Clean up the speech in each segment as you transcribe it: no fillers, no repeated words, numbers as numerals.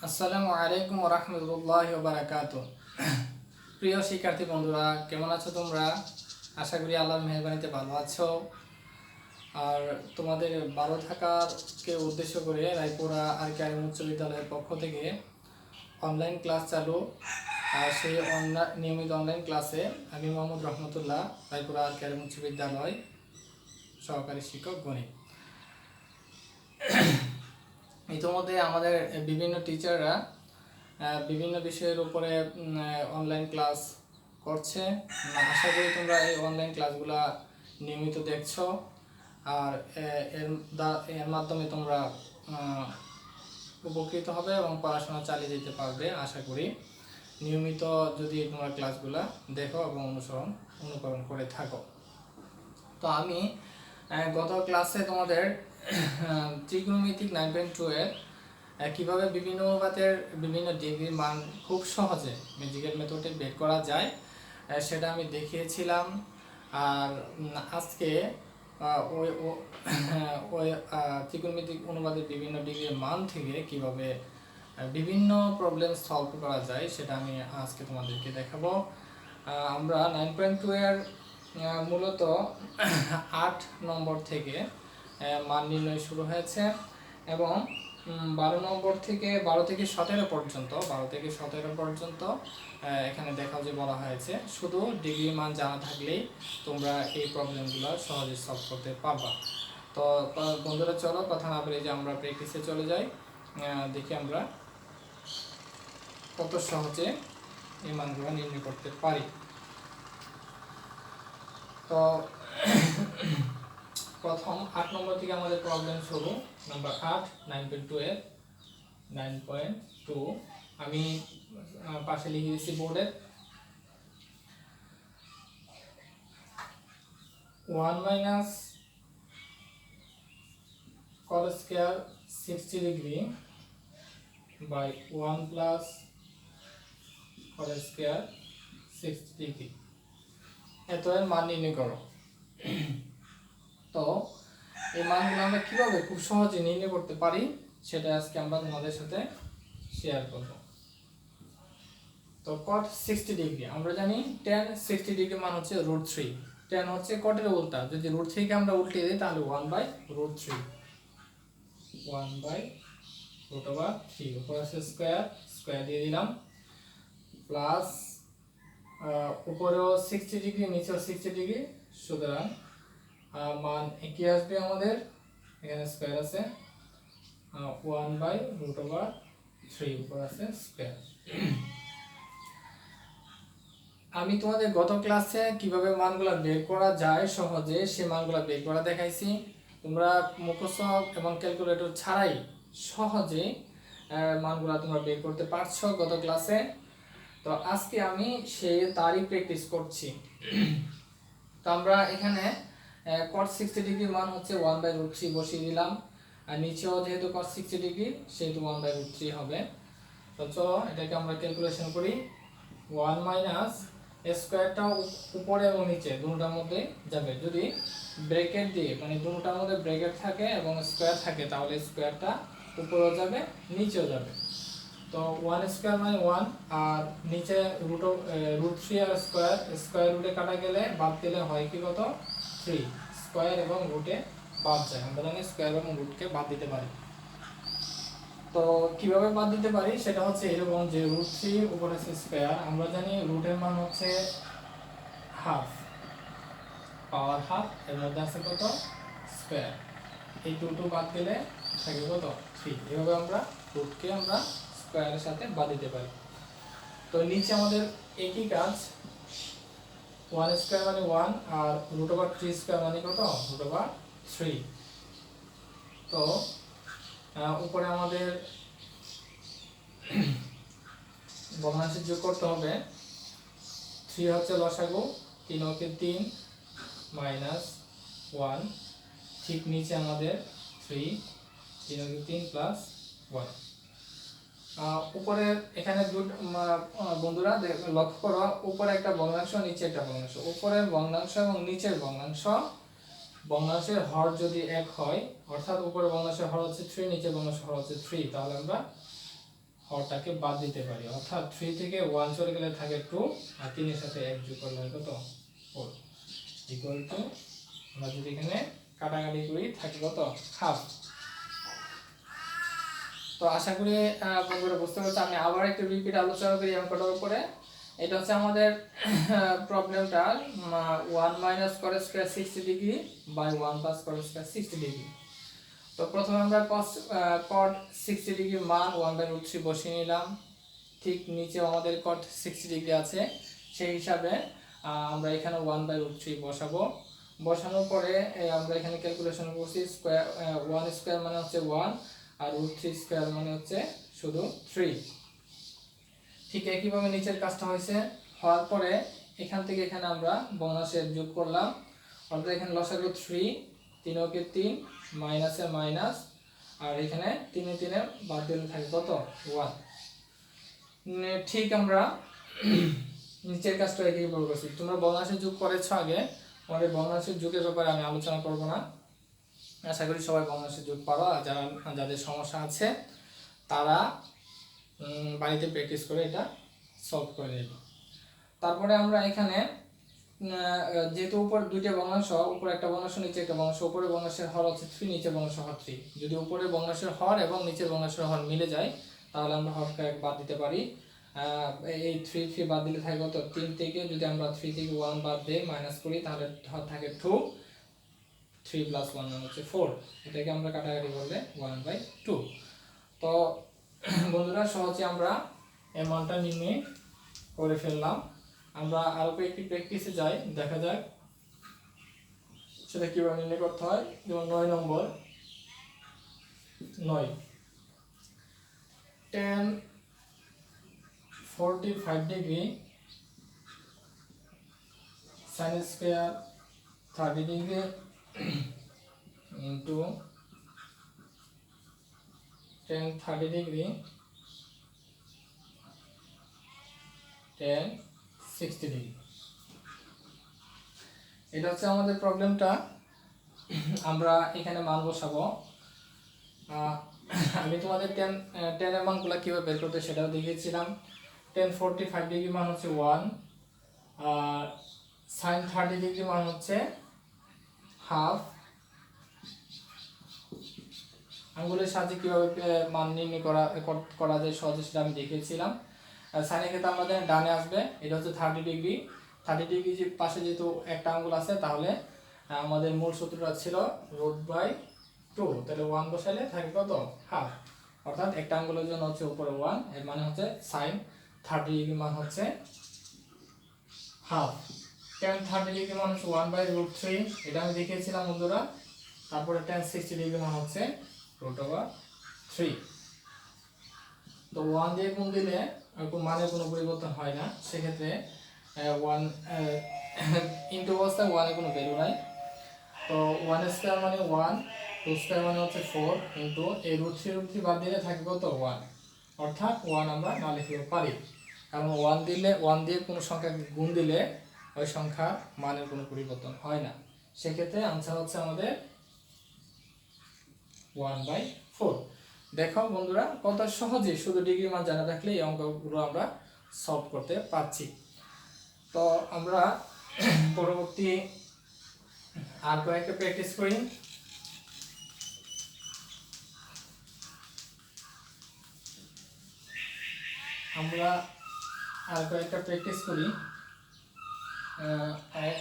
আসসালামু আলাইকুম রহমতুল্লাহি ওয়া বারাকাতুহু। প্রিয় শিক্ষার্থী বন্ধুরা, কেমন আছো তোমরা? আশা করি আল্লাহর মেহেরবানিতে ভালো আছো। আর তোমাদের ভালো থাকারকে উদ্দেশ্য করে রায়পুরা আর কে আলিম উচ্চ বিদ্যালয়ের পক্ষ থেকে অনলাইন ক্লাস চালু। আর সেই নিয়মিত অনলাইন ক্লাসে আমি মোহাম্মদ রহমতুল্লাহ, রায়পুরা আর কে আলিম উচ্চ বিদ্যালয় সহকারী শিক্ষক গণিত। ইতিমধ্যে আমাদের বিভিন্ন টিচাররা বিভিন্ন বিষয়ের উপরে অনলাইন ক্লাস করছে। আশা করি তোমরা এই অনলাইন ক্লাসগুলো নিয়মিত দেখছো, আর এর মাধ্যমে তোমরা উপকৃত হবে এবং পড়াশোনা চালিয়ে যেতে পারবে আশা করি। নিয়মিত যদি তোমরা ক্লাসগুলো দেখো এবং অনুকরণ করে থাকো। তো আমি গত ক্লাসে তোমাদের ত্রিকোণমিতিক 9.2 এর কিভাবে বিভিন্ন অনুপাতের বিভিন্ন ডিগ্রির মান খুব সহজে ম্যাজিক্যাল মেথডে বের করা যায় সেটা আমি দেখিয়েছিলাম। আর আজকে ওই ত্রিকোণমিতিক অনুপাতের বিভিন্ন ডিগ্রির মান থেকে কিভাবে বিভিন্ন প্রবলেম সলভ করা যায় সেটা আমি আজকে তোমাদেরকে দেখাবো। আমরা 9.2 এর মূলত 8 নম্বর থেকে মান নির্ণয় শুরু হয়েছে এবং 12 থেকে 17 পর্যন্ত এখানে দেখাও যে বলা হয়েছে শুধু ডিগ্রি মান জানা থাকলেই তোমরা এই প্রবলেমগুলো সহজে সলভ করতে পারবা। তো বন্ধুরা, চলো কথা না বলে যে আমরা প্র্যাকটিসে চলে যাই, দেখি আমরা কত সহজে এই মানগুলো নির্ণয় করতে পারি। তো প্রথম 8 নম্বর থেকে আমাদের প্রবলেম শুরু। নাম্বার 8, 9.2 এর 9.2 আমি পাশে লিখে দিয়েছি বোর্ডে। 1 minus cot square 60 degree by 1 plus cot square 60 degree এত এর মান নির্ণয় করো। তো এই মানগুলো আমরা কিভাবে খুব সহজে নির্ণয় করতে পারি সেটা আজকে আমরা তোমাদের সাথে শেয়ার করব। তো cot 60 ডিগ্রি আমরা জানি tan 60 ডিগ্রি মান হচ্ছে √3। tan হচ্ছে cot এর উল্টা, যদি √3 কে আমরা উল্টে দিই তাহলে 1/√3 1/√3 উপর আছে স্কয়ার দিয়ে দিলাম, প্লাস উপরেও 60 ডিগ্রি নিচেও 60 ডিগ্রি, সুতরাং মান একই আসবে আমাদের। এখানে স্কয়ার আছে 1/√3 উপর আছে স্কয়ার। আমি তোমাদের গত ক্লাসে কিভাবে মানগুলো বের করা যায় সহজে সে মানগুলো বের করা দেখাইছি। তোমরা মুখস্থ এবং ক্যালকুলেটর ছাড়াই সহজে মানগুলো তোমরা বের করতে পারছো গত ক্লাসে। তো আজকে আমি তারই প্র্যাকটিস করছি। তো আমরা এখানে cot 60 ডিগ্রি মান হচ্ছে 1/√3 বসিয়ে দিলাম, আর নিচেও যেহেতু cot 60 ডিগ্রি সেহেতু 1/√3 হবে। তো চলো এটাকে আমরা ক্যালকুলেশন করি। 1 মাইনাস স্কয়ারটা উপরে এবং নিচে দুটোর মধ্যে যাবে, যদি ব্র্যাকেট দিয়ে মানে দুটোর মধ্যে ব্র্যাকেট থাকে এবং স্কয়ার থাকে তাহলে স্কয়ারটা উপরেও যাবে নিচেও যাবে। তো 1 স্কয়ার মানে 1, আর নিচে √3 আর স্কয়ার রুটে কাটা গেলে বাদ দিলে হয় কি কত 3, স্কয়ার এবং রুটে বাদ যায়। আমরা জানি স্কয়ার এবং রুটকে বাদ দিতে পারি। তো কিভাবে বাদ দিতে পারি সেটা হচ্ছে এরকম যে √3 উপরে আছে স্কয়ার, আমরা জানি রুটের মান হচ্ছে হাফ, পাওয়ার হাফ, এর মধ্যে আছে কত স্কয়ার, এই 2 বাদ দিলে থাকে কত 3। এভাবে আমরা রুটকে আমরা স্কয়ারের সাথে বাদ দিতে পারি। তো নিচে আমাদের একই কাজ, 1 স্কয়ার মানে 1 আর √3 স্কয়ার মানে কত √3। তো উপরে আমাদের ভগ্নাংশের যোগ করতে হবে। 3 হচ্ছে লসাগু, 3 ওকে 3 মাইনাস 1, ঠিক নিচে আমাদের 3 ওকে 3 প্লাস 1। উপরে এখানে বন্ধুরা লক্ষ্য করো, উপরে একটা ভগ্নাংশ নিচে একটা ভগ্নাংশ, উপরের ভগ্নাংশ এবং নিচের ভগ্নাংশের হর যদি এক হয়, অর্থাৎ উপরের ভগ্নাংশের হর হচ্ছে 3, নিচের ভগ্নাংশের হর হচ্ছে 3, তাহলে আমরা হরটাকে বাদ দিতে পারি, অর্থাৎ 3 থেকে 1 চলে গেলে থাকে 2 আর 3 এর সাথে 1 যোগ করলে হয় কত 4 ইকুয়াল টু, আমরা যদি এখানে কাটাকাটি করি থাকে কত হাফ। তো আশা করি বন্ধুরা বুঝতে পারছো। আমি আবার একটু রিপিট আলোচনা করি অঙ্কটার উপরে। এটা হচ্ছে আমাদের প্রবলেমটা 1 minus cot square 60 degree by 1 plus cot square 60 degree. তো প্রথমে আমরা কট 60 ডিগ্রি মান 1/√3 বসিয়ে নিলাম। ঠিক নিচে আমাদের কট 60 ডিগ্রি আছে, সেই হিসাবে আমরা এখানে 1/√3 বসাবো। বসানোর পরে আমরা এখানে ক্যালকুলেশন করছি স্কয়ার 1 স্কয়ার মানে হচ্ছে 1 আর √3 স্কয়ার মানে হচ্ছে শুধু 3। ঠিক একইভাবে নিচের কাজটা হয়েছে। হওয়ার পরে এখান থেকে এখানে আমরা ভগ্নাংশের যোগ করলাম, অর্থাৎ এখানে লসাগু 3 3 ওকে 3 মাইনাসে মাইনাস, আর এখানে 3 এ 3 বাদ দিলে থাকে কত 1। ঠিক আমরা নিচের কাজটা একইভাবে করছি। তোমরা ভগ্নাংশের যোগ করেছো আগে, আমাদের ভগ্নাংশের যোগের ব্যাপারে আমি আলোচনা করব না। আশা করি সবাই ভগ্নাংশের যোগ পারো, আর যাদের সমস্যা আছে তারা বাড়িতে প্র্যাকটিস করে এটা সলভ করে নেব। তারপরে আমরা এখানে যেহেতু উপর দুইটা ভগ্নাংশ, উপরে একটা ভগ্নাংশ নিচে একটা ভগ্নাংশ, উপরে ভগ্নাংশের হর হচ্ছে 3 নিচে ভগ্নাংশের হর 3। যদি উপরে ভগ্নাংশের হর এবং নিচের ভগ্নাংশের হর মিলে যায় তাহলে আমরা হরকে বাদ দিতে পারি। এই 3 বাদ দিলে থাকে কত 3 থেকে, যদি আমরা 3 থেকে 1 বাদ দিয়ে মাইনাস করি তাহলে হর থাকে 2, 3 + 1 মানে হচ্ছে 4। এটাকে আমরা কাটাকাটি করলে 1/2। তো বন্ধুরা সহজে আমরা এই মানটা নির্ণয় করে ফেললাম। আমরা আরো কয়েকটি প্র্যাকটিসে যাই, দেখা যাক সেটা কিভাবে নির্ণয় করতে হয়। যেমন 9 নম্বর 9 tan 45 degree sin square 30 degree into tan 30 degree tan 60 degree. এটা হচ্ছে আমাদের প্রবলেমটা। আমরা এখানে মান বসাবো। আমি তোমাদের tan এর মানগুলো কিভাবে বের করতে সেটাও দেখিয়েছিলাম। tan 45 ডিগ্রি মান হচ্ছে 1 আর sin 30 ডিগ্রি মান হচ্ছে হাফ। আঙ্গুলের সাহায্যে কিভাবে মান নির্ণয় করা যায় সহজে সেটা আমি দেখিয়েছিলাম। সাইনের ক্ষেত্রে আমাদের ডানে আসবে, এটা হচ্ছে 30 ডিগ্রি। 30 ডিগ্রি যে পাশে যেহেতু একটা আঙ্গুল আছে তাহলে আমাদের মূল সূত্রটা ছিল √2, তাহলে 1 বসাইলে থাকে কত হাফ, অর্থাৎ একটা আঙ্গুলের জন্য হচ্ছে উপরে 1, এর মানে হচ্ছে sin 30 ডিগ্রি মান হচ্ছে হাফ। tan 30 ডিগ্রি মান হচ্ছে 1/√3, এটা আমি দেখিয়েছিলাম বন্ধুরা। তারপরে tan 60 ডিগ্রি মান হচ্ছে √3। তো 1 দিয়ে গুণ দিলে মানের কোনো পরিবর্তন হয় না, সেক্ষেত্রে 1 ইনটু অবস্থায় 1 এর কোনো ভ্যালু নাই। তো 1 স্কয়ার মানে 1, 2 স্কয়ার মানে হচ্ছে 4 ইনটু এই √3 বাদ দিলে থাকে কত 1, অর্থাৎ 1 আমরা না লিখতে পারি, কারণ 1 দিয়ে কোনো সংখ্যা গুণ দিলে ওই সংখ্যার মানের কোনো পরিবর্তন হয় না। সেক্ষেত্রে आंसर হচ্ছে আমাদের 1/4। দেখো বন্ধুরা কত সহজে শুধু ডিগ্রি মান জানা থাকলে এই অঙ্কগুলো আমরা সলভ করতে পারছি। তো আমরা পরবর্তী আর কয়েকটা প্র্যাকটিস করি।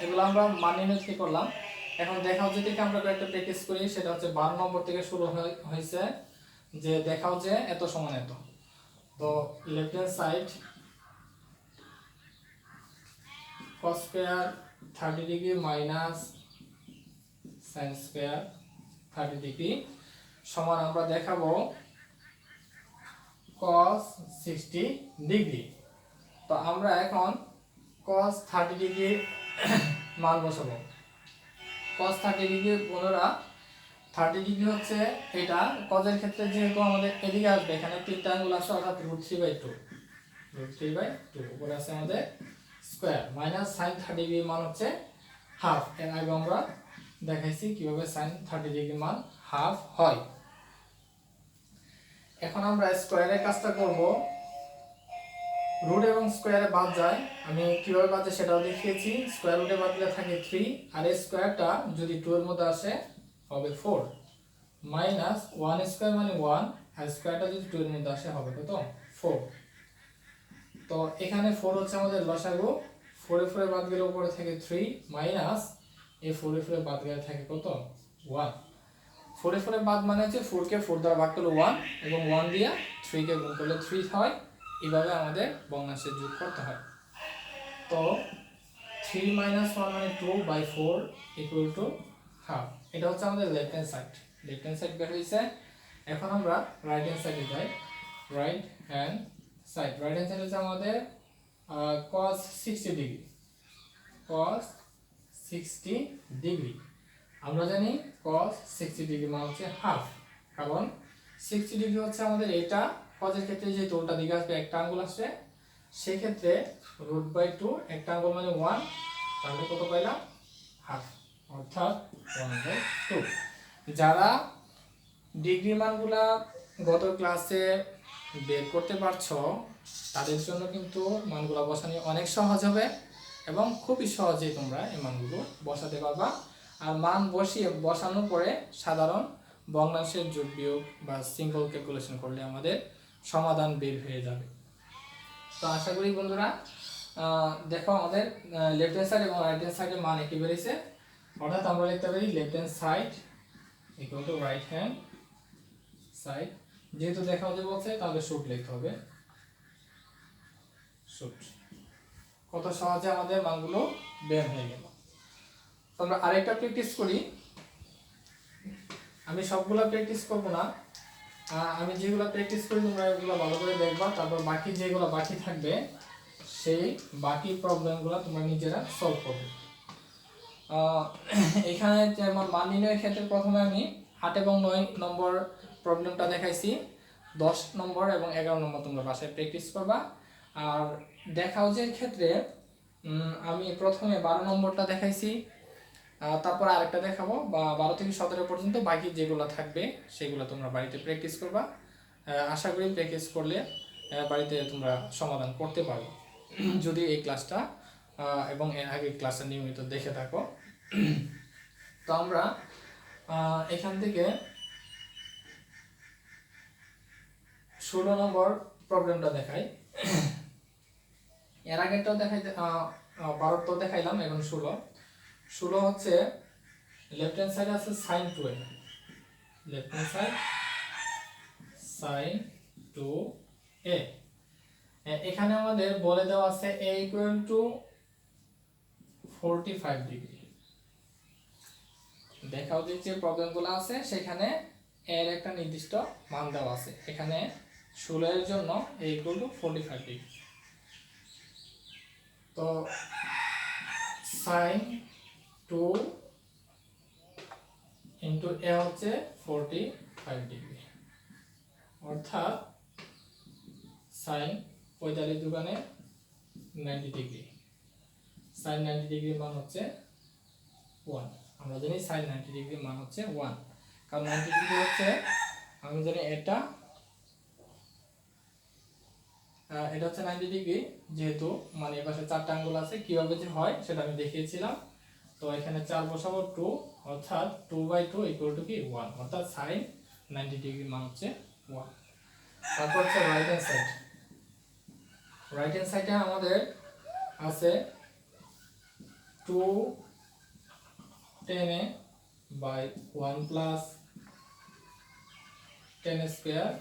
এগুলো আমরা মান নির্ণয় থেকে করলাম। এখন দেখাও যে থেকে আমরা কয়েকটা প্র্যাকটিস করি, সেটা হচ্ছে 12 নম্বর থেকে শুরু হয়েছে, যে দেখাও যে এত সমান এত। তো left hand side cos square 30 degree minus sin square 30 degree সমান আমরা দেখাবো cos 60 ডিগ্রি। তো আমরা এখন cos 30 ডিগ্রি মান বসাবো। cos 30 ডিগ্রি বন্ধুরা 30 ডিগ্রি হচ্ছে এটা cos এর ক্ষেত্রে যেহেতু আমাদের এদিকে আসবে, এখানে তিনটা আঙ্গুল আছে, অর্থাৎ √3/2 উপরে আছে আমাদের স্কয়ার মাইনাস sin 30 ডিগ্রি মান হচ্ছে হাফ। এর আগে আমরা দেখাইছি কিভাবে sin 30 ডিগ্রি মান হাফ হয়। এখন আমরা স্কোয়ারের কাজটা করব। রুট এবং স্কোয়ারে বাদ যায়, আমি কিভাবে বাদ যায় সেটাও দেখিয়েছি। স্কোয়ার রুটে বাদ দিলে থাকে 3, আর এই স্কোয়ারটা যদি 2 এর মধ্যে আসে হবে 4, মাইনাস 1 স্কোয়ার মানে 1, আর স্কোয়ারটা যদি 2 এর মধ্যে আসে হবে কত 4। তো এখানে 4 হচ্ছে আমাদের লসাগু। 4 এ 4 এ বাদ গেলে উপরে থাকে 3, মাইনাস এই 4 এ 4 এ বাদ গেলে থাকে কত 1। 4 এ 4 এ বাদ মানে হচ্ছে 4 কে 4 দ্বারা ভাগ করলে 1, এবং 1 দিয়ে 3 কে গুণ করলে 3 হয়। এইভাবে আমাদের ভগ্নাংশের যোগ করতে হয়। তো 3 মাইনাস 1 মানে 2/4 ইকুয়াল টু হাফ। এটা হচ্ছে আমাদের left hand side. Left hand side বের হয়েছে। এখন আমরা রাইট হ্যান্ড সাইডে যাই। Right hand side, right hand side হচ্ছে আমাদের cos 60 ডিগ্রি। cos 60 ডিগ্রি আমরা জানি cos 60 ডিগ্রি মানে হচ্ছে হাফ, কারণ 60 ডিগ্রি হচ্ছে আমাদের এটা। cos এর ক্ষেত্রে যেহেতু উল্টা দিকে আসবে, একটা আঙ্গুল আসছে, সেই ক্ষেত্রে √2 একটা আঙ্গুল মানে 1, তাহলে কত পাইলাম হাফ, অর্থাৎ 1/2। যারা ডিগ্রি মানগুলা গত ক্লাসে বের করতে পারছো, তাদের জন্য কিন্তু মানগুলো বসানো অনেক সহজ হবে, এবং খুবই সহজেই তোমরা এই মানগুলো বসাতে পারবা। আর মান বসানোর পরে সাধারণ ভগ্নাংশের যোগ বিয়োগ বা সিম্পল ক্যালকুলেশন করলে আমাদের সমাধান বের হয়ে যাবে। তো আশা করি বন্ধুরা দেখো আমাদের লেফট হ্যান্ড সাইড এবং রাইট হ্যান্ড সাইডের মান একই বেরিয়েছে, অর্থাৎ আমরা লিখতে পারি left hand side equal to right hand side. যেহেতু দেখা হতে বলছে তাহলে শুট লিখতে হবে, শুট। কত সহজে আমাদের মানগুলো বের হয়ে গেল। তো আমরা আরেকটা প্র্যাকটিস করি। আমি সবগুলো প্র্যাকটিস করব না, আমি যেগুলো প্র্যাকটিস করি তোমরা এগুলো ভালো করে দেখবা, তারপর বাকি যেগুলো বাকি থাকবে সেই বাকি প্রবলেমগুলো তোমরা নিজেরা সলভ করবে। এখানে যেমন মান নির্ণয়ের ক্ষেত্রে প্রথমে আমি 8 এবং 9 নম্বর প্রবলেমটা দেখাইছি। 10 নম্বর এবং 11 নম্বর তোমরা বাসায় প্র্যাকটিস করবা। আর দেখাও যে ক্ষেত্রে আমি প্রথমে 12 নম্বরটা দেখাইছি, তারপর আরেকটা দেখাবো, বা 12 থেকে 17 পর্যন্ত বাকি যেগুলো থাকবে সেগুলো তোমরা বাড়িতে প্র্যাকটিস করবা। আশা করি প্র্যাকটিস করলে বাড়িতে তোমরা সমাধান করতে পারবে, যদি এই ক্লাসটা এবং এর আগের ক্লাসটা নিয়মিত দেখে থাকো। তো আমরা এখান থেকে 16 নম্বর প্রবলেমটা দেখাই। এর আগেরটাও দেখাই, 12টাও দেখাইলাম, এখন 16 হচ্ছে লেফট হ্যান্ড সাইড আছে sin 2a, left hand side sin 2a। এখানে আমাদের বলে দেওয়া আছে a ইকুয়াল টু 45 ডিগ্রি। দেখাও যে প্রবলেমগুলো আছে সেখানে এর একটা নির্দিষ্ট মান দেওয়া আছে। এখানে 16 এর জন্য a ইকুয়াল টু 45 ডিগ্রি। তো sin 2 ইন্টু a হচ্ছে 45 ডিগ্রি, অর্থাৎ sin 45 দোকানে 90 ডিগ্রি। sin 90 ডিগ্রির মান হচ্ছে 1। আমরা জানি sin 90 ডিগ্রির মান হচ্ছে 1, কারণ 90 ডিগ্রি হচ্ছে, আমি জানি এটা হচ্ছে 90 ডিগ্রি, যেহেতু মানে এই পাশে 4টা আঙ্গুল আছে, কিভাবে যে হয় সেটা আমি দেখিয়েছিলাম। তো এখানে 4 বসাবো 2, অর্থাৎ 2/2 ইকুয়াল টু কি 1, অর্থাৎ sin 90 ডিগ্রির মান হচ্ছে 1। তারপর হচ্ছে right hand side. Right hand সাইডে আমাদের আছে 210a by 1 plus 10 square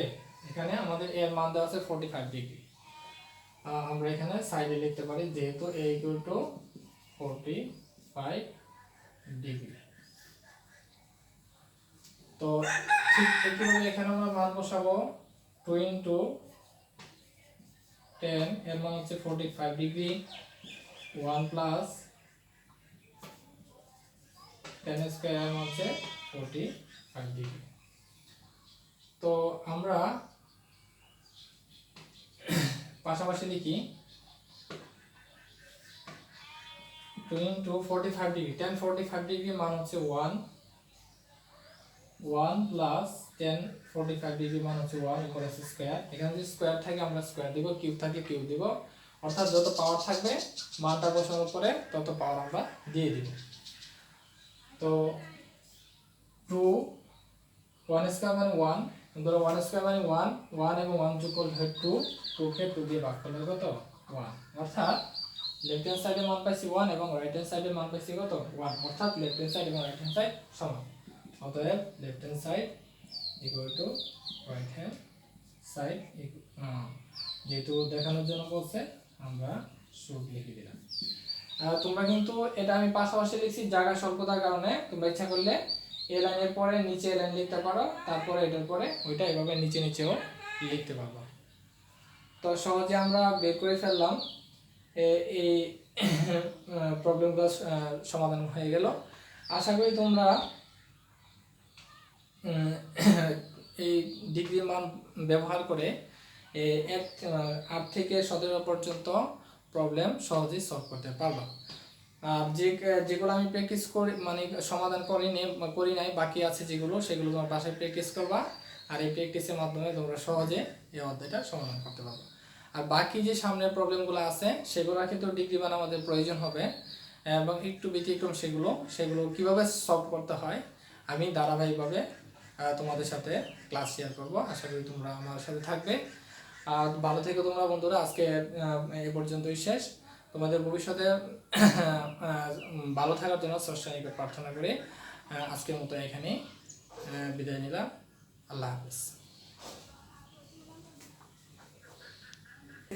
a। এখানে আমাদের এর মান দেওয়া আছে 45 ডিগ্রি। আমরা এখানে সাইডে লিখতে পারি, যেহেতু a equal to 45 ডিগ্রি। তো ঠিক একইভাবে এখানে আমরা মান বসাবো 2 into 10, এর মান হচ্ছে 45 ডিগ্রি, 1 plus 10 স্কয়ার এর মান হচ্ছে 45 ডিগ্রি। তো আমরা পাশাপাশি লিখি 2 into 45 ডিগ্রি, tan 45 ডিগ্রি মান হচ্ছে 1, 1 প্লাস 10 45 ডিগ্রি মান হচ্ছে 1 ইকুয়াল টু স্কয়ার। এখানে যদি স্কয়ার থাকে আমরা স্কয়ার দিব, কিউব থাকে কিউব দিব, অর্থাৎ যত পাওয়ার থাকবে মানটা বসানোর পরে তত পাওয়ার আমরা দিয়ে দিব। তো 2 1 স্কয়ার মানে 1, ধরো 1 স্কয়ার মানে 1, 1 এবং 1 যোগ করলে হয় 2, 2 কে 2 দিয়ে ভাগ করলে কত 1, অর্থাৎ লেফট হ্যান্ড সাইডে মান পাইছি 1 এবং রাইট হ্যান্ড সাইডে মান পাইছি কত 1, অর্থাৎ লেফট হ্যান্ড সাইড এবং রাইট হ্যান্ড সাইড সমান। অতএব left hand side equal to right hand side, যেহেতু দেখানোর জন্য বলছে আমরা শুধু লিখে দিলাম। আর তোমরা কিন্তু এটা আমি পাশাপাশি লিখছি জায়গা স্বল্পতার কারণে, তোমরা ইচ্ছা করলে এই লাইনের পরে নিচে লাইন লিখতে পারো, তারপরে এটার পরে ওইটা এভাবে নিচে নিচেও লিখতে পারবো। তো সহজে আমরা বের করে ফেললাম, এই প্রবলেমগুলো সমাধান হয়ে গেল। আশা করি তোমরা এই ডিগ্রি মান ব্যবহার করে 8 থেকে 17 পর্যন্ত প্রবলেম সহজেই সলভ করতে পারবা। আর যেগুলো আমি প্র্যাকটিস করি মানে সমাধান করি নাই বাকি আছে যেগুলো, সেগুলো তোমার বাসায় প্র্যাকটিস করবা, আর এই প্র্যাকটিসের মাধ্যমে তোমরা সহজে এই অধ্যায়টা সমাধান করতে পারবে। আর বাকি যে সামনের প্রবলেমগুলো আছে সেগুলো কিন্তু ডিগ্রি মান আমাদের প্রয়োজন হবে, এবং একটু ব্যতিক্রম সেগুলো কিভাবে সলভ করতে হয় আমি ধারাবাহিকভাবে তোমাদের সাথে ক্লাস শেয়ার করব। আশা করি তোমরা আমার সাথে থাকবে। আর ভালো থেকো তোমরা বন্ধুরা। আজকে এ পর্যন্তই শেষ। তোমাদের ভবিষ্যতে ভালো থাকার জন্য স্রষ্টার নিকট প্রার্থনা করে আজকের মতো এখানেই বিদায় নিলাম। আল্লাহ হাফেজ।